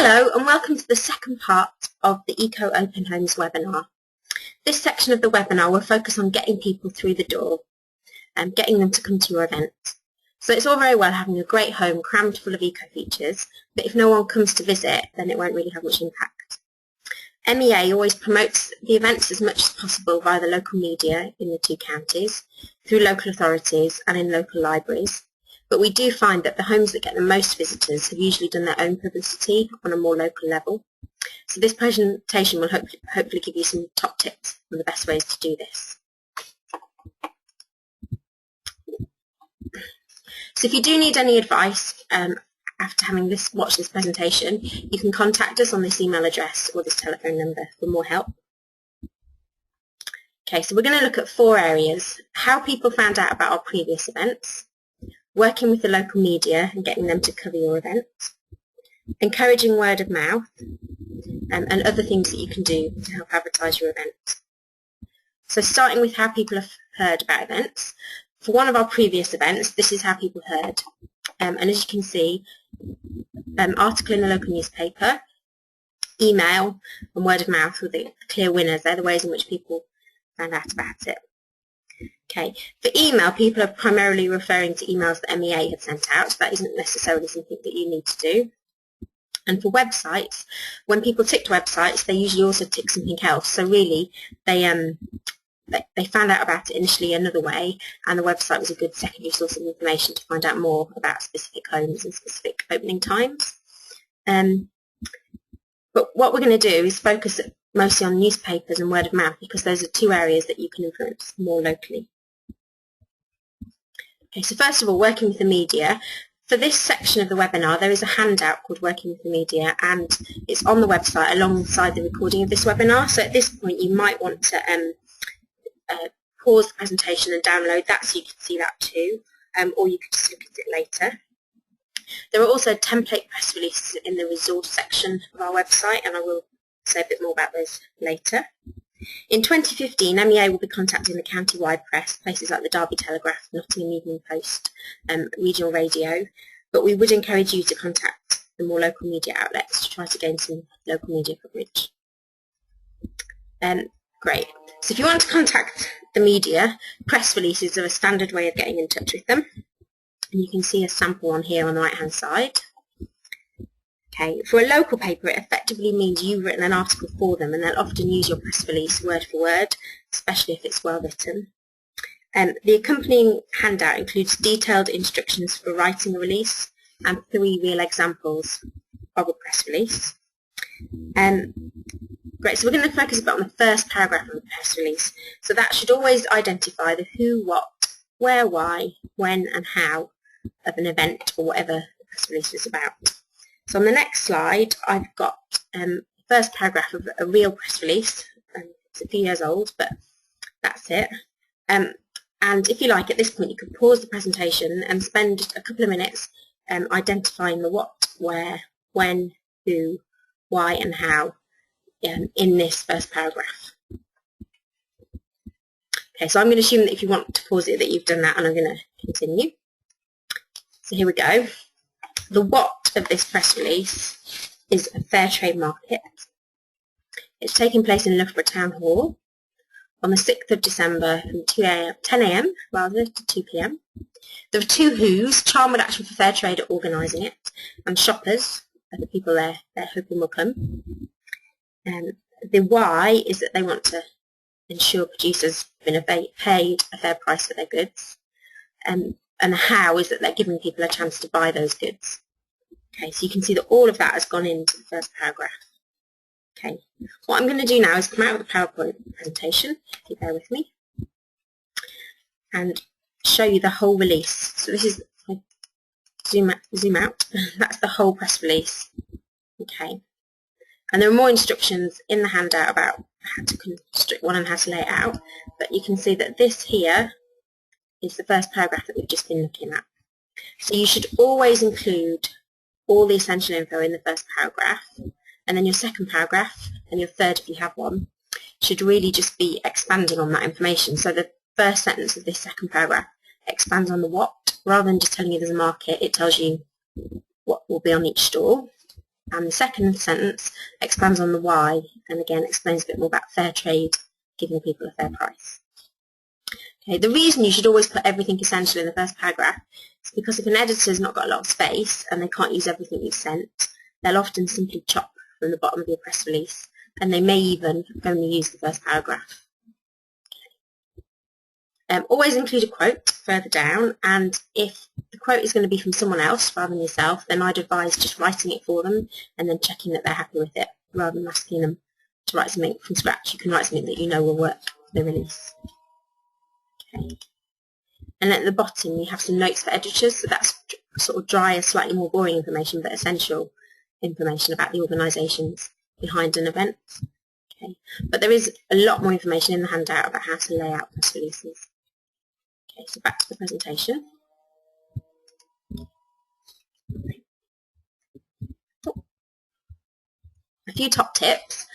Hello and welcome to the second part of the Eco Open Homes webinar. This section of the webinar will focus on getting people through the door and getting them to come to your event. So it's all very well having a great home crammed full of eco features, but if no one comes to visit, then it won't really have much impact. MEA always promotes the events as much as possible via the local media in the two counties, through local authorities and in local libraries. But we do find that the homes that get the most visitors have usually done their own publicity on a more local level. So this presentation will hopefully give you some top tips on the best ways to do this. So if you do need any advice after having watched this presentation, you can contact us on this email address or this telephone number for more help. Okay, so we're going to look at 4 areas: how people found out about our previous events, working with the local media and getting them to cover your event, encouraging word of mouth, and other things that you can do to help advertise your event. So starting with how people have heard about events. For one of our previous events, this is how people heard. And as you can see, article in the local newspaper, email, and word of mouth were the clear winners. They're the ways in which people found out about it. Okay, for email, people are primarily referring to emails that MEA had sent out, so that isn't necessarily something that you need to do. And for websites, when people ticked websites, they usually also tick something else. So really, they found out about it initially another way, and the website was a good secondary source of information to find out more about specific homes and specific opening times. But what we're going to do is focus mostly on newspapers and word of mouth, because those are 2 areas that you can influence more locally. Okay, so first of all, working with the media. For this section of the webinar, there is a handout called Working with the Media, and it's on the website alongside the recording of this webinar. So at this point, you might want to pause the presentation and download that so you can see that too, or you could just look at it later. There are also template press releases in the resource section of our website, and I will say a bit more about those later. In 2015, MEA will be contacting the county-wide press, places like the Derby Telegraph, Nottingham Evening Post, regional radio, but we would encourage you to contact the more local media outlets to try to gain some local media coverage. Great. So if you want to contact the media, press releases are a standard way of getting in touch with them. And you can see a sample on here on the right-hand side. Okay, for a local paper, it effectively means you've written an article for them, and they'll often use your press release word for word, especially if it's well written. The accompanying handout includes detailed instructions for writing a release and 3 real examples of a press release. Great, so we're going to focus a bit on the first paragraph of the press release. So that should always identify the who, what, where, why, when and how of an event or whatever the press release is about. So on the next slide, I've got the first paragraph of a real press release. It's a few years old, but that's it. And if you like, at this point, you can pause the presentation and spend a couple of minutes identifying the what, where, when, who, why and how in this first paragraph. Okay, so I'm going to assume that if you want to pause it that you've done that, and I'm going to continue. So here we go. The what of this press release is a fair trade market. It's taking place in Loughborough Town Hall on the 6th of December from 10 a.m. rather to 2 p.m. There are 2 who's. Charnwood Action for Fair Trade are organising it, and shoppers are the people they're hoping will come. The why is that they want to ensure producers have been paid a fair price for their goods. And the how is that they're giving people a chance to buy those goods. Okay, so you can see that all of that has gone into the first paragraph. Okay, what I'm going to do now is come out of the PowerPoint presentation, if you bear with me, and show you the whole release. So this is, zoom out, that's the whole press release. Okay, and there are more instructions in the handout about how to construct one and how to lay it out, but you can see that this here is the first paragraph that we've just been looking at. So you should always include all the essential info in the first paragraph, and then your second paragraph, and your third if you have one, should really just be expanding on that information. So the first sentence of this second paragraph expands on the what, rather than just telling you there's a market, it tells you what will be on each stall. And the second sentence expands on the why, and again explains a bit more about fair trade, giving people a fair price. Okay, the reason you should always put everything essential in the first paragraph is because if an editor's not got a lot of space and they can't use everything you've sent, they'll often simply chop from the bottom of your press release, and they may even only use the first paragraph. Always include a quote further down, and if the quote is going to be from someone else rather than yourself, then I'd advise just writing it for them and then checking that they're happy with it rather than asking them to write something from scratch. You can write something that you know will work for the release. Okay. And at the bottom you have some notes for editors, so that's sort of drier, slightly more boring information but essential information about the organisations behind an event. Okay. But there is a lot more information in the handout about how to lay out press releases. Okay, so back to the presentation. A few top tips.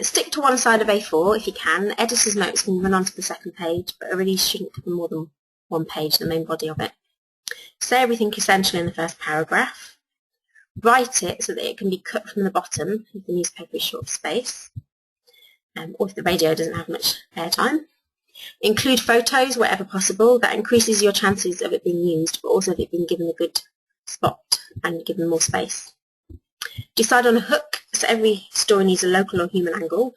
Stick to one side of A4 if you can. Editor's notes can run onto the second page, but a release shouldn't cover more than one page, the main body of it. Say everything essential in the first paragraph. Write it so that it can be cut from the bottom if the newspaper is short of space, or if the radio doesn't have much airtime. Include photos wherever possible. That increases your chances of it being used, but also of it being given a good spot and given more space. Decide on a hook. So every story needs a local or human angle.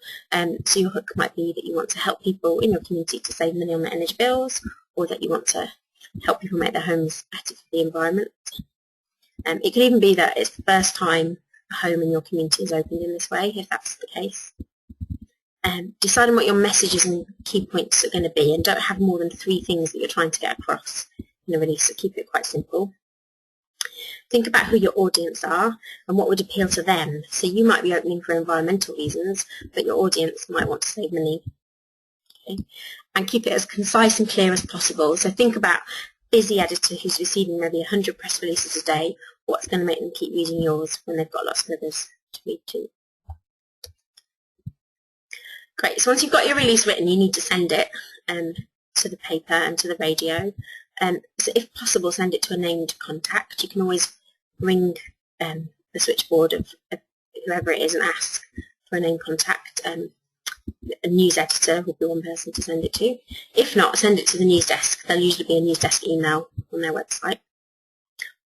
So your hook might be that you want to help people in your community to save money on their energy bills, or that you want to help people make their homes better for the environment. It could even be that it's the first time a home in your community is opened in this way, if that's the case. Decide on what your messages and key points are going to be, and don't have more than 3 things that you're trying to get across in a release, so keep it quite simple. Think about who your audience are and what would appeal to them. So you might be opening for environmental reasons, but your audience might want to save money. Okay. And keep it as concise and clear as possible. So think about a busy editor who's receiving maybe 100 press releases a day. What's going to make them keep reading yours when they've got lots of others to read too? Great, so once you've got your release written, you need to send it to the paper and to the radio. So if possible, send it to a named contact. You can always ring the switchboard of whoever it is and ask for a named contact. A news editor will be one person to send it to. If not, send it to the news desk. There'll usually be a news desk email on their website.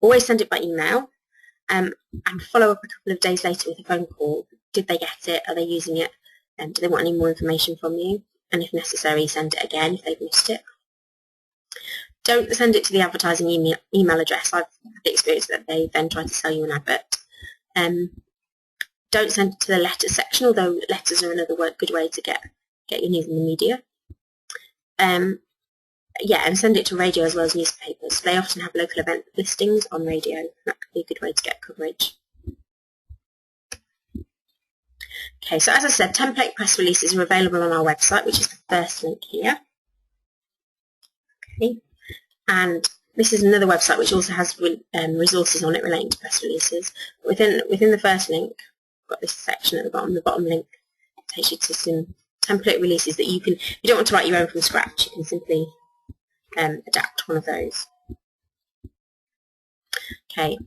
Always send it by email, and follow up a couple of days later with a phone call. Did they get it? Are they using it? Do they want any more information from you? And if necessary, send it again if they've missed it. Don't send it to the advertising email address. I've had the experience that they then try to sell you an advert. Don't send it to the letters section, although letters are another good way to get your news in the media. Yeah, and send it to radio as well as newspapers. They often have local event listings on radio. That could be a good way to get coverage. Okay, so as I said, template press releases are available on our website, which is the first link here. Okay, and this is another website which also has resources on it relating to press releases. Within the first link, I've got this section at the bottom. The bottom link takes you to some template releases that you can, if you don't want to write your own from scratch, you can simply adapt one of those. Okay.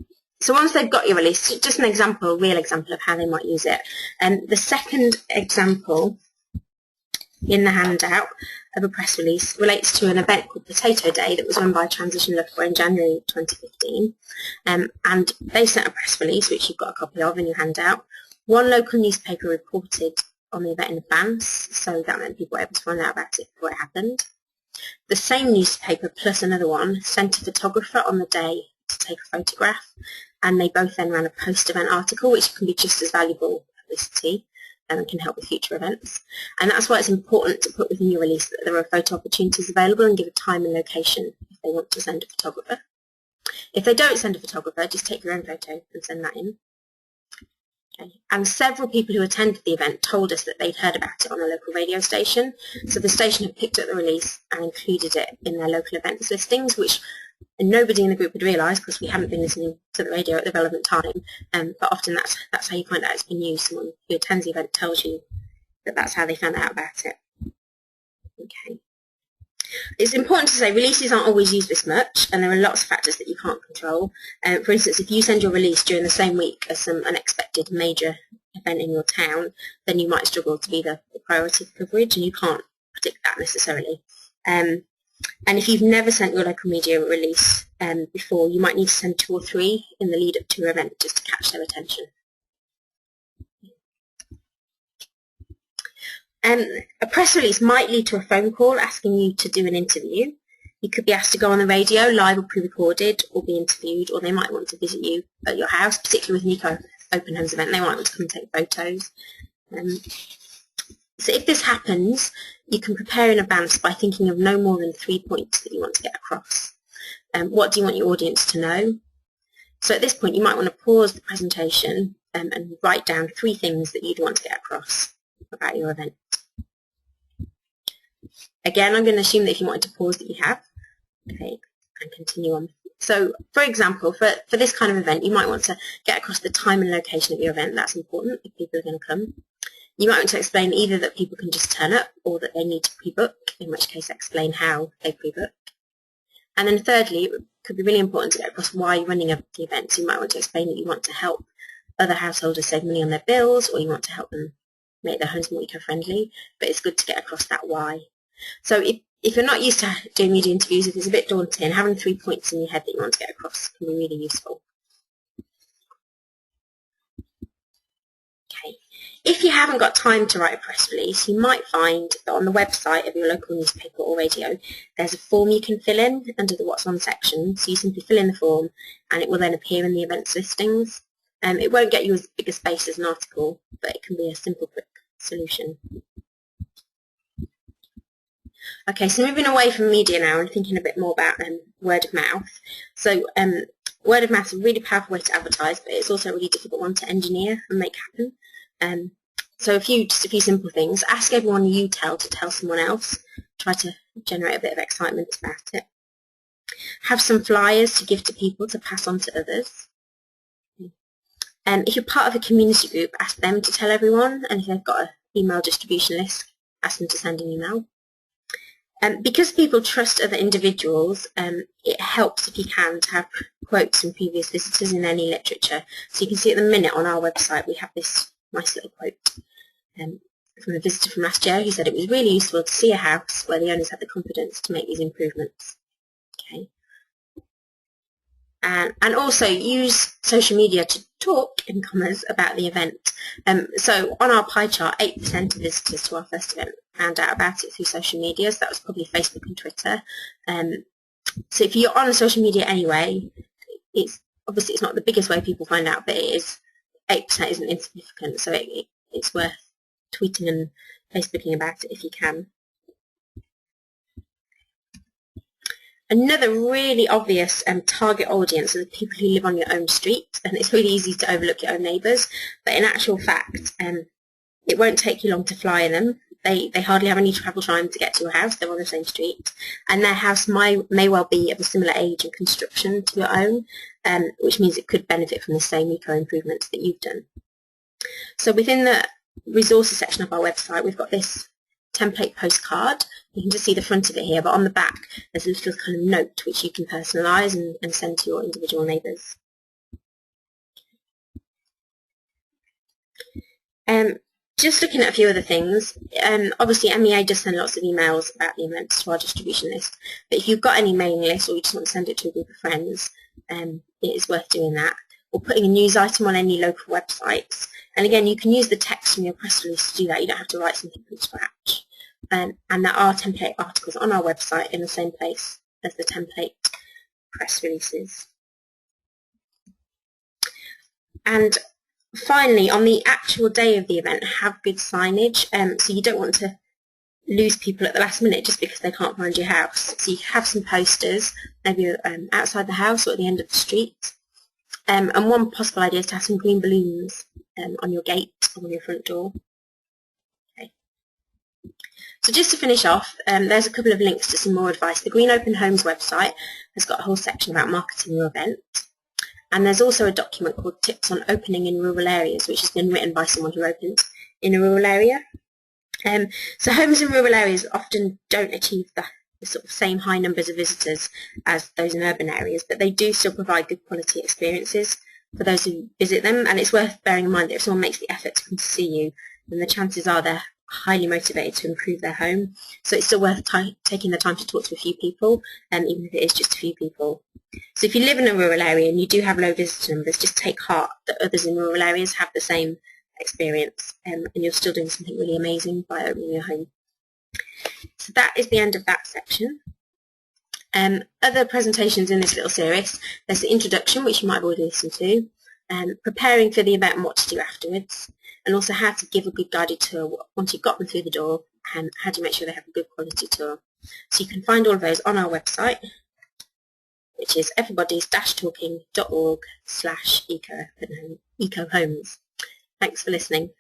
So once they've got your release, just an example, a real example of how they might use it. The second example in the handout of a press release relates to an event called Potato Day that was run by Transition Loughborough in January 2015. And they sent a press release, which you've got a copy of in your handout. One local newspaper reported on the event in advance, so that meant people were able to find out about it before it happened. The same newspaper plus another one sent a photographer on the day to take a photograph, and they both then ran a post-event article, which can be just as valuable publicity and can help with future events. And that's why it's important to put within your release that there are photo opportunities available and give a time and location if they want to send a photographer. If they don't send a photographer, just take your own photo and send that in. Okay. And several people who attended the event told us that they'd heard about it on a local radio station, so the station had picked up the release and included it in their local events listings, which nobody in the group would realise because we hadn't been listening to the radio at the relevant time, but often that's how you find out it's been used. Someone who attends the event tells you that that's how they found out about it. Okay. It's important to say releases aren't always used this much, and there are lots of factors that you can't control. For instance, if you send your release during the same week as some unexpected major event in your town, then you might struggle to be the priority of coverage, and you can't predict that necessarily. And if you've never sent your local media release before, you might need to send 2 or 3 in the lead up to your event just to catch their attention. A press release might lead to a phone call asking you to do an interview. You could be asked to go on the radio, live or pre-recorded, or be interviewed, or they might want to visit you at your house, particularly with an Eco Open Homes event. They might want to come and take photos. So if this happens, you can prepare in advance by thinking of no more than 3 points that you want to get across. What do you want your audience to know? So at this point, you might want to pause the presentation and write down 3 things that you'd want to get across about your event. Again, I'm going to assume that if you wanted to pause that you have. Okay, and continue on. So, for example, for this kind of event, you might want to get across the time and location of your event. That's important if people are going to come. You might want to explain either that people can just turn up or that they need to pre-book, in which case explain how they pre-book. And then thirdly, it could be really important to get across why you're running the event. So you might want to explain that you want to help other householders save money on their bills, or you want to help them make their homes more eco-friendly, but it's good to get across that why. So if you're not used to doing media interviews, if it's a bit daunting, having 3 points in your head that you want to get across can be really useful. Okay. If you haven't got time to write a press release, you might find that on the website of your local newspaper or radio, there's a form you can fill in under the What's On section. So you simply fill in the form and it will then appear in the events listings. It won't get you as big a space as an article, but it can be a simple, quick solution. Okay, so moving away from media now and thinking a bit more about word of mouth. So word of mouth is a really powerful way to advertise, but it's also a really difficult one to engineer and make happen. So just a few simple things. Ask everyone you tell to tell someone else. Try to generate a bit of excitement about it. Have some flyers to give to people to pass on to others. If you're part of a community group, ask them to tell everyone, and if they've got an email distribution list, ask them to send an email. Because people trust other individuals, it helps if you can to have quotes from previous visitors in any literature. So you can see at the minute on our website we have this nice little quote from a visitor from last year who said it was really useful to see a house where the owners had the confidence to make these improvements. Okay. And also use social media to talk, in commas, about the event. So on our pie chart, 8% of visitors to our first event found out about it through social media, so that was probably Facebook and Twitter. So if you're on social media anyway, obviously it's not the biggest way people find out, but it is 8% isn't insignificant, so it's worth tweeting and Facebooking about it if you can. Another really obvious target audience are the people who live on your own street, and it's really easy to overlook your own neighbours, but in actual fact it won't take you long to flyer them. They hardly have any travel time to get to your house, they're on the same street, and their house may well be of a similar age and construction to your own, which means it could benefit from the same eco-improvements that you've done. So within the resources section of our website, we've got this template postcard. You can just see the front of it here, but on the back there's a little kind of note which you can personalise and send to your individual neighbours. Just looking at a few other things, obviously MEA does send lots of emails about the events to our distribution list, but if you've got any mailing lists or you just want to send it to a group of friends, it is worth doing that. Or putting a news item on any local websites. And again, you can use the text from your press release to do that. You don't have to write something from scratch. And there are template articles on our website in the same place as the template press releases. And finally, on the actual day of the event, have good signage. So you don't want to lose people at the last minute just because they can't find your house. So you have some posters, maybe outside the house or at the end of the street. And one possible idea is to have some green balloons on your gate or on your front door. Okay. So just to finish off, there's a couple of links to some more advice. The Green Open Homes website has got a whole section about marketing your event. And there's also a document called Tips on Opening in Rural Areas, which has been written by someone who opened in a rural area. So homes in rural areas often don't achieve the the sort of same high numbers of visitors as those in urban areas, but they do still provide good quality experiences for those who visit them, and it's worth bearing in mind that if someone makes the effort to come to see you, then the chances are they're highly motivated to improve their home. So it's still worth taking the time to talk to a few people, even if it is just a few people. So if you live in a rural area and you do have low visitor numbers, just take heart that others in rural areas have the same experience, and you're still doing something really amazing by opening your home. So that is the end of that section. Other presentations in this little series, there's the introduction, which you might have already listened to, preparing for the event and what to do afterwards, and also how to give a good guided tour once you've got them through the door, and how to make sure they have a good quality tour. So you can find all of those on our website, which is everybodies-talking.org/ecohomes. Thanks for listening.